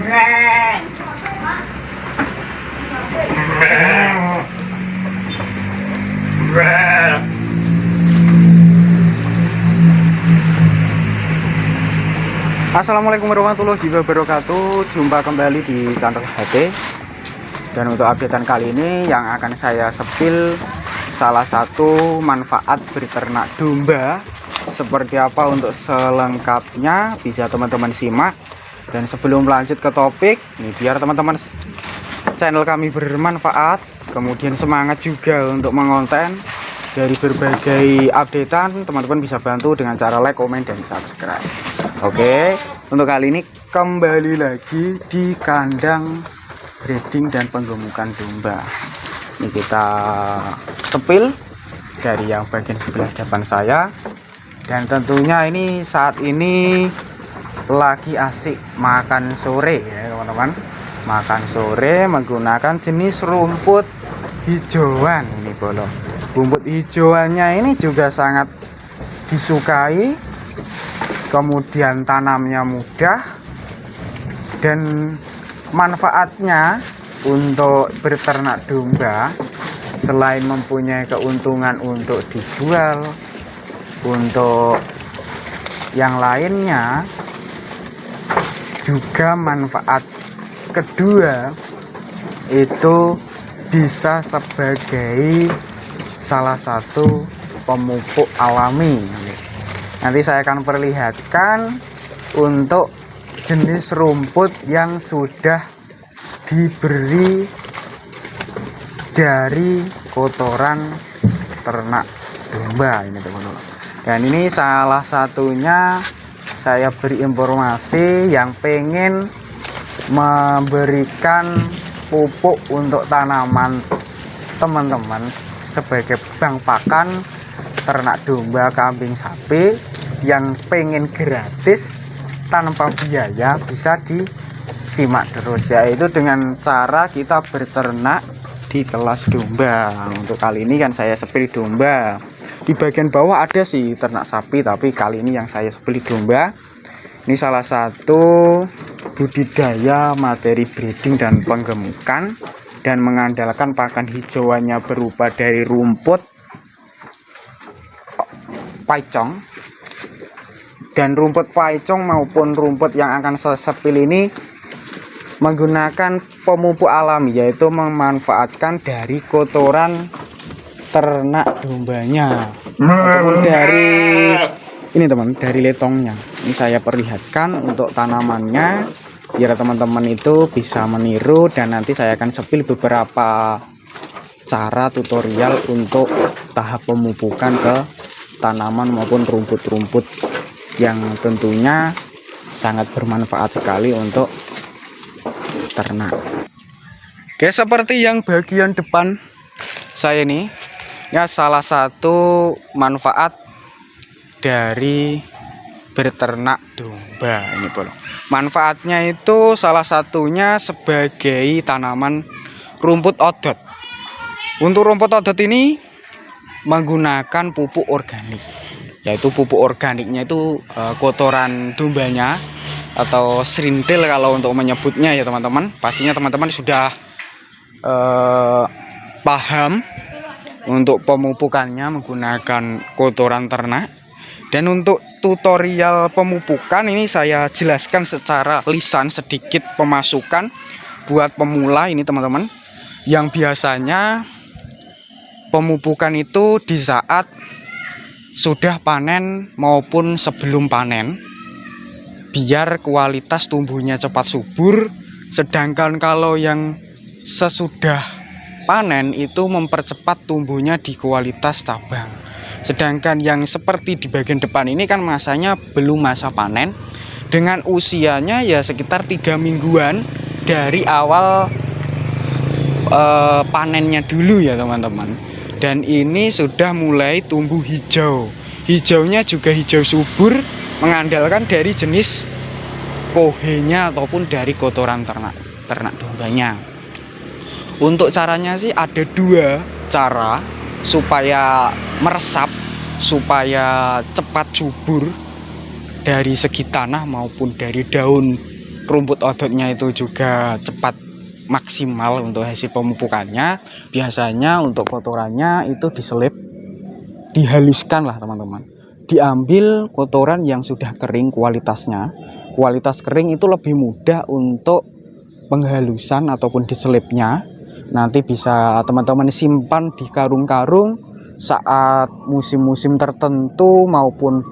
Assalamualaikum warahmatullahi wabarakatuh. Jumpa kembali di channel HT. Dan untuk updatean kali ini yang akan saya sepil salah satu manfaat berternak domba. Seperti apa untuk selengkapnya bisa teman-teman simak. Dan sebelum lanjut ke topik, ini biar teman-teman channel kami bermanfaat, kemudian semangat juga untuk mengonten dari berbagai updatean, teman-teman bisa bantu dengan cara like, komen, dan subscribe. Oke, untuk kali ini kembali lagi di kandang breeding dan penggemukan domba. Ini kita sepil dari yang bagian sebelah depan saya. Dan tentunya ini saat ini lagi asik makan sore ya teman-teman. Makan sore menggunakan jenis rumput hijauan ini bolong. Rumput hijauannya ini juga sangat disukai, kemudian tanamnya mudah, dan manfaatnya untuk berternak domba selain mempunyai keuntungan untuk dijual, untuk yang lainnya juga manfaat kedua itu bisa sebagai salah satu pemupuk alami. Nanti saya akan perlihatkan untuk jenis rumput yang sudah diberi dari kotoran ternak domba ini teman-teman. Dan ini salah satunya saya beri informasi yang pengen memberikan pupuk untuk tanaman teman-teman sebagai bank pakan ternak domba, kambing, sapi yang pengen gratis tanpa biaya, bisa disimak terus, yaitu dengan cara kita berternak di kelas domba. Untuk kali ini kan saya sepil domba. Di bagian bawah ada sih ternak sapi, tapi kali ini yang saya sepil domba. Ini salah satu budidaya materi breeding dan penggemukan, dan mengandalkan pakan hijauannya berupa dari rumput paicong. Dan rumput paicong maupun rumput yang akan saya sepil ini menggunakan pemupuk alami, yaitu memanfaatkan dari kotoran ternak dombanya ataupun dari ini teman, dari letongnya. Ini saya perlihatkan untuk tanamannya biar teman-teman itu bisa meniru, dan nanti saya akan sepil beberapa cara tutorial untuk tahap pemupukan ke tanaman maupun rumput-rumput yang tentunya sangat bermanfaat sekali untuk ternak. Oke, seperti yang bagian depan saya ini ya, salah satu manfaat dari berternak domba ini bolong. Manfaatnya itu salah satunya sebagai tanaman rumput odot. Untuk rumput odot ini menggunakan pupuk organik, yaitu pupuk organiknya itu kotoran dombanya atau serintil kalau untuk menyebutnya ya teman-teman. Pastinya teman-teman sudah paham untuk pemupukannya menggunakan kotoran ternak. Dan untuk tutorial pemupukan ini saya jelaskan secara lisan sedikit pemasukan buat pemula ini teman-teman, yang biasanya pemupukan itu di saat sudah panen maupun sebelum panen, biar kualitas tumbuhnya cepat subur. Sedangkan kalau yang sesudah panen itu mempercepat tumbuhnya di kualitas cabang. Sedangkan yang seperti di bagian depan ini kan masanya belum masa panen, dengan usianya ya sekitar 3 mingguan dari awal panennya dulu ya teman-teman. Dan ini sudah mulai tumbuh hijau. Hijaunya juga hijau subur, mengandalkan dari jenis kohenya ataupun dari kotoran ternak dombanya. Untuk caranya sih ada 2 cara supaya meresap, supaya cepat subur dari segi tanah maupun dari daun rumput odotnya itu juga cepat maksimal untuk hasil pemupukannya. Biasanya untuk kotorannya itu diselip, dihaluskan lah teman-teman. Diambil kotoran yang sudah kering kualitasnya. Kualitas kering itu lebih mudah untuk penghalusan ataupun diselipnya. Nanti bisa teman-teman simpan di karung-karung saat musim-musim tertentu maupun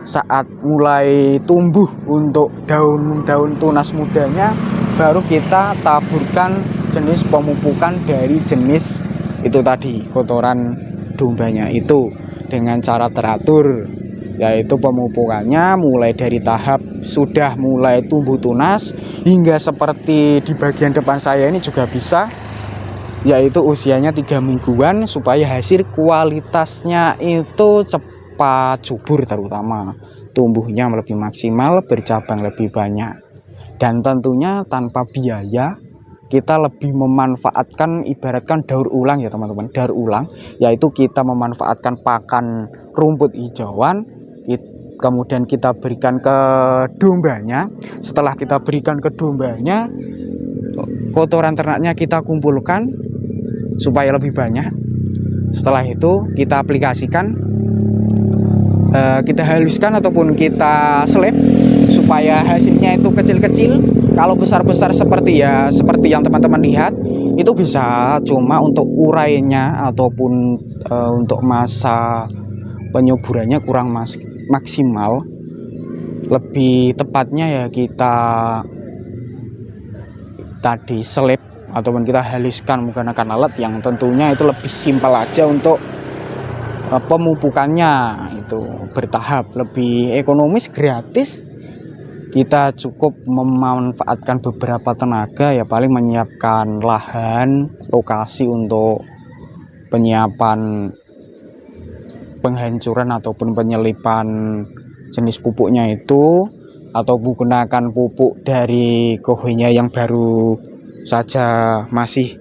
saat mulai tumbuh untuk daun-daun tunas mudanya, baru kita taburkan jenis pemupukan dari jenis itu tadi, kotoran dombanya itu dengan cara teratur, yaitu pemupukannya mulai dari tahap sudah mulai tumbuh tunas hingga seperti di bagian depan saya ini juga bisa, yaitu usianya 3 mingguan, supaya hasil kualitasnya itu cepat subur, terutama tumbuhnya lebih maksimal, bercabang lebih banyak. Dan tentunya tanpa biaya, kita lebih memanfaatkan, ibaratkan daur ulang ya teman-teman, daur ulang, yaitu kita memanfaatkan pakan rumput hijauan, kemudian kita berikan ke dombanya. Setelah kita berikan ke dombanya, kotoran ternaknya kita kumpulkan supaya lebih banyak. Setelah itu kita aplikasikan, kita haluskan ataupun kita selip supaya hasilnya itu kecil-kecil. Kalau besar-besar seperti yang teman-teman lihat itu bisa, cuma untuk urainya ataupun untuk masa penyuburannya kurang maksimal. Lebih tepatnya ya kita tadi selip ataupun kita haluskan menggunakan alat yang tentunya itu lebih simpel aja untuk pemupukannya, itu bertahap, lebih ekonomis, gratis. Kita cukup memanfaatkan beberapa tenaga, ya paling menyiapkan lahan, lokasi untuk penyiapan penghancuran ataupun penyelipan jenis pupuknya itu, atau menggunakan pupuk dari kohenya yang baru saja masih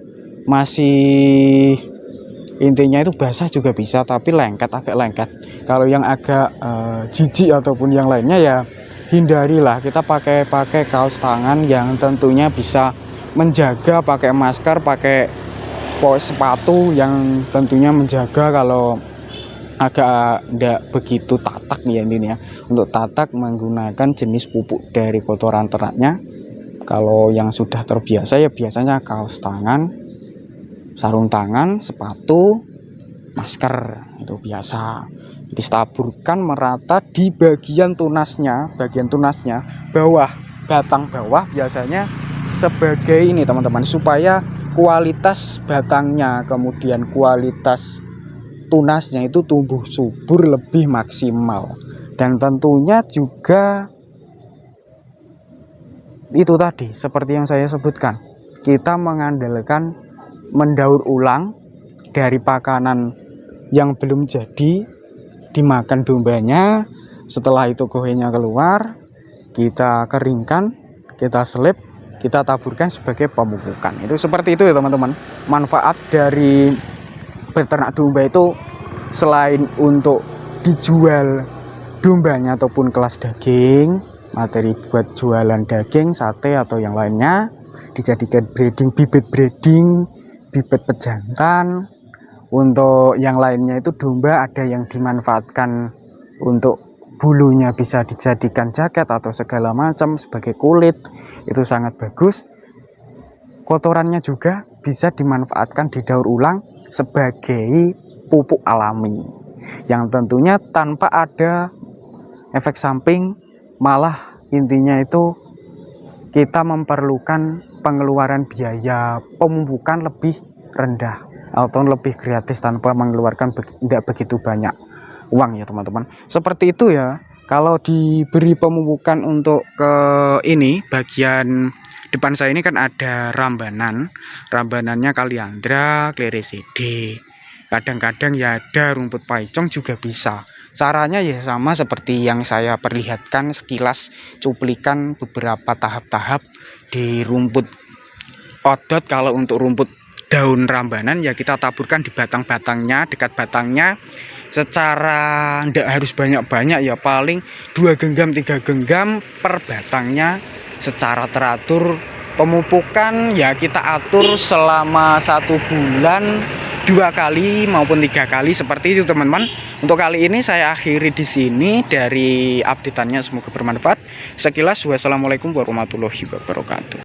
intinya itu basah juga bisa, tapi agak lengket. Kalau yang agak jijik ataupun yang lainnya ya hindarilah. Kita pakai kaos tangan yang tentunya bisa menjaga, pakai masker, pakai sepatu yang tentunya menjaga kalau agak tidak begitu tatak ya intinya. Untuk tatak menggunakan jenis pupuk dari kotoran ternaknya. Kalau yang sudah terbiasa ya biasanya kaos tangan, sarung tangan, sepatu, masker, itu biasa. Ditaburkan merata di bagian tunasnya bawah, batang bawah biasanya sebagai ini teman-teman, supaya kualitas batangnya kemudian kualitas tunasnya itu tumbuh subur lebih maksimal. Dan tentunya juga itu tadi seperti yang saya sebutkan, kita mengandalkan mendaur ulang dari pakanan yang belum jadi dimakan dombanya. Setelah itu kohenya keluar, kita keringkan, kita selip, kita taburkan sebagai pemupukan. Itu seperti itu ya teman-teman. Manfaat dari beternak domba itu selain untuk dijual dombanya ataupun kelas daging, materi buat jualan daging, sate atau yang lainnya, dijadikan bibit pejantan. Untuk yang lainnya itu domba ada yang dimanfaatkan untuk bulunya bisa dijadikan jaket atau segala macam sebagai kulit, itu sangat bagus. Kotorannya juga bisa dimanfaatkan didaur ulang sebagai pupuk alami yang tentunya tanpa ada efek samping, malah intinya itu kita memerlukan pengeluaran biaya pemupukan lebih rendah atau lebih gratis tanpa mengeluarkan tidak begitu banyak uang ya teman-teman. Seperti itu ya. Kalau diberi pemupukan untuk ke ini bagian depan saya ini kan ada rambanannya kaliandra, cleresidee, kadang-kadang ya ada rumput paicong juga bisa. Caranya ya sama seperti yang saya perlihatkan sekilas, cuplikan beberapa tahap-tahap di rumput odot. Kalau untuk rumput daun rambanan ya kita taburkan di batang-batangnya, dekat batangnya, secara tidak harus banyak-banyak ya, paling 2 genggam 3 genggam per batangnya secara teratur. Pemupukan ya kita atur selama 1 bulan 2 kali maupun 3 kali seperti itu teman-teman. Untuk kali ini saya akhiri di sini dari updateannya, semoga bermanfaat. Sekilas wassalamualaikum warahmatullahi wabarakatuh.